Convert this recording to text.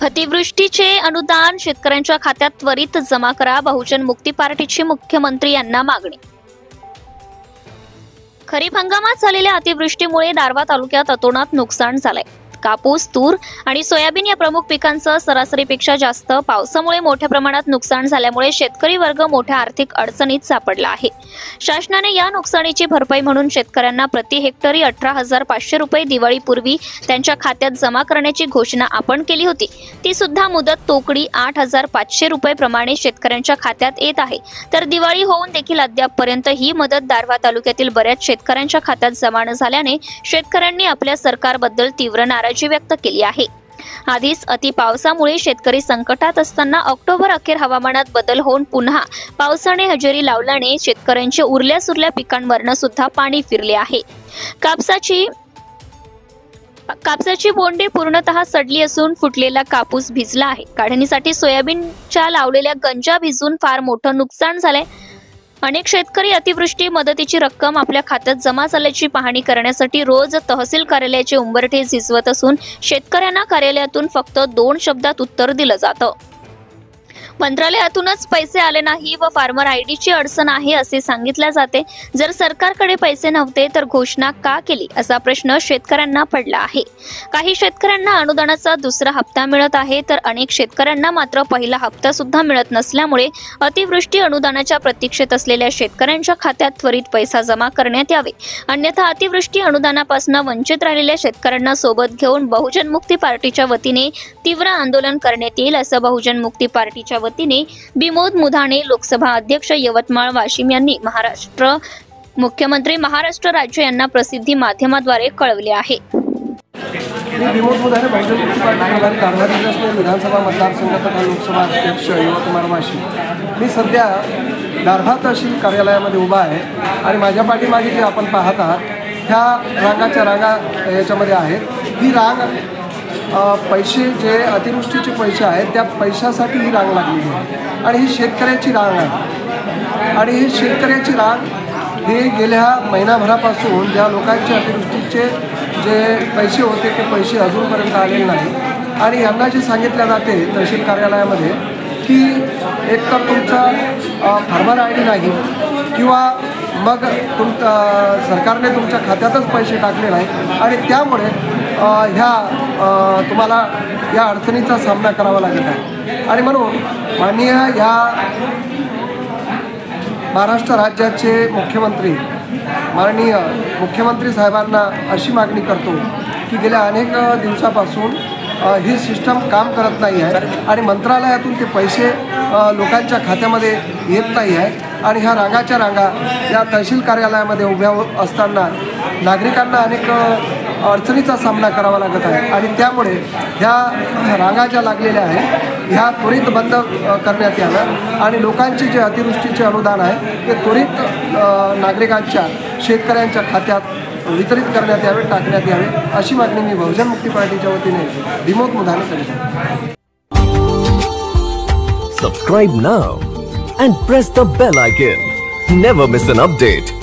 अतिवृष्टीचे अनुदान शेतकऱ्यांच्या खात्यात त्वरित जमा करा, बहुजन मुक्ती पार्टीची मुख्यमंत्री यांना मागणी। खरीप हंगामात झालेल्या अतिवृष्टीमुळे दारव्हा तालुक्यात अतोनात नुकसान झालंय। कापूस, तूर आणि सोयाबीन या प्रमुख पिकांचं सरासरीपेक्षा जास्त पावसामुळे मोठ्या प्रमाणात नुकसान झाल्यामुळे शेतकरी वर्ग मोठ्या आर्थिक अडचणीत सापडला आहे। शासनाने या नुकसानीची भरपाई म्हणून शेतकऱ्यांना प्रति हेक्टरी 18,500 रुपये दिवाळीपूर्वी त्यांच्या खात्यात जमा करण्याची घोषणा आपण केली होती। ती सुद्धा मुदत तोकडी 8,500 रुपये प्रमाणे शेतकऱ्यांच्या खात्यात येत आहे। तर दिवाळी होऊन देखील अद्यापपर्यंत ही मदत दारव्हा तालुक्यातील बऱ्याच शेतकऱ्यांच्या खात्यात जमा न झाल्याने शेतकऱ्यांनी आपल्या सरकारबद्दल तीव्र नाराजी व्यक्त केली आहे। आधीच अति पावसामुळे शेतकरी संकटात असताना ऑक्टोबर अखेर हवामानात बदल होऊन पुन्हा पावसाने हजेरी लावल्याने शेतकऱ्यांचे उरल्या सुरल्या पिकांवरनं सुद्धा पाणी फिरले आहे। कापसाची बोंडे पूर्णतः सडली असून फुटलेला कापूस भिजला आहे। काढणीसाठी सोयाबीनच्या लावलेल्या गंजा भिजून फार मोठं नुकसान झालंय। अनेक शेतकरी अतिवृष्टी मदतीची रक्कम आपल्या खात्यात जमा झाल्याची पाहणी करण्यासाठी रोज तहसील कार्यालयाचे उंबरठे झिजवत असून शेतकऱ्यांना कार्यालयातून फक्त 2 शब्दात उत्तर दिलं जातं। मंत्रालयातूनच पैसे आले नाही व फार्मर आयडीची अडचण आहे असे सांगितले जाते। जर सरकारकडे पैसे नव्हते तर घोषणा का केली असा प्रश्न शेतकऱ्यांना पडला आहे। काही शेतकऱ्यांना अनुदानाचा दुसरा हप्ता मिळत आहे तर अनेक शेतकऱ्यांना मात्र पहिला हप्ता सुद्धा मिळत नसल्यामुळे अतिवृष्टी अनुदानाच्या प्रतीक्षेत असलेल्या शेतकऱ्यांच्या खात्यात त्वरित पैसा जमा करण्यात यावे, अन्यथा अतिवृष्टी अनुदानापासून वंचित राहिलेल्या शेतकऱ्यांना सोबत घेऊन बहुजन मुक्ती पार्टीच्या वतीने तीव्र आंदोलन करण्यात येईल असं बहुजन मुक्ती पार्टीच्या वतीने विमोद मुधाणे, लोकसभा अध्यक्ष यवतमाळ वाशिम यांनी मुख्यमंत्री महाराष्ट्र राज्य यांना प्रसिद्धी माध्यमाद्वारे कळवले आहे। मी विमोद मुधाणे, बहुजन मुक्ती पार्टी प्रभारी दारव्हा जिल्हा विधानसभा मतदारसंघ तथा लोकसभा अध्यक्ष यवतमाळ वाशिम। मी सध्या दारव्हा तहसील कार्यालयामध्ये उभा आहे आणि माझ्या पाठीमागे जे आपण पाहत आहात ह्या रांगाच्या रांगा याच्यामध्ये आहेत। ही रांग पैसे जे अतिवृष्टीचे पैसे आहेत त्या पैशासाठी ही रांग लागलेली आहे आणि ही शेतकऱ्याची रांग आहे। आणि ही शेतकऱ्याची रांग हे गेल्या महिनाभरापासून ज्या लोकांचे अतिवृष्टीचे जे पैसे होते ते पैसे अजूनपर्यंत आलेले नाही आणि यांना जे सांगितले जाते तहसील कार्यालयामध्ये की एकतर तुमचा फार्मर आय डी नाही किंवा मग सरकारने तुमच्या खात्यातच पैसे टाकले नाही आणि त्यामुळे तुम्हाला या अडचणीचा सामना करावा लागत आहे। आणि म्हणून माननीय या महाराष्ट्र राज्याचे मुख्यमंत्री माननीय मुख्यमंत्री साहेबांना अशी मागणी करतो की गेल्या अनेक दिवसापासून ही सिस्टम काम करत नाही आहे आणि मंत्रालयातून ते पैसे लोकांच्या खात्यामध्ये येत नाही आहे आणि ह्या रांगाच्या रांगा या तहसील कार्यालयामध्ये उभ्या असताना नागरिकांना अनेक अडचणीचा सामना करावा लागत आहे आणि त्यामुळे ह्या रांगा ज्या लागलेल्या आहेत ह्या त्वरित बंद करण्यात याव्या आणि लोकांचे जे अतिवृष्टीचे अनुदान आहे ते त्वरित नागरिकांच्या शेतकऱ्यांच्या खात्यात वितरित करण्यात यावे, टाकण्यात यावे अशी मागणी मी बहुजन मुक्ती पार्टीच्या वतीने विमोद मुधाणे करीत आहे। Subscribe now and press the bell icon. Never miss an update.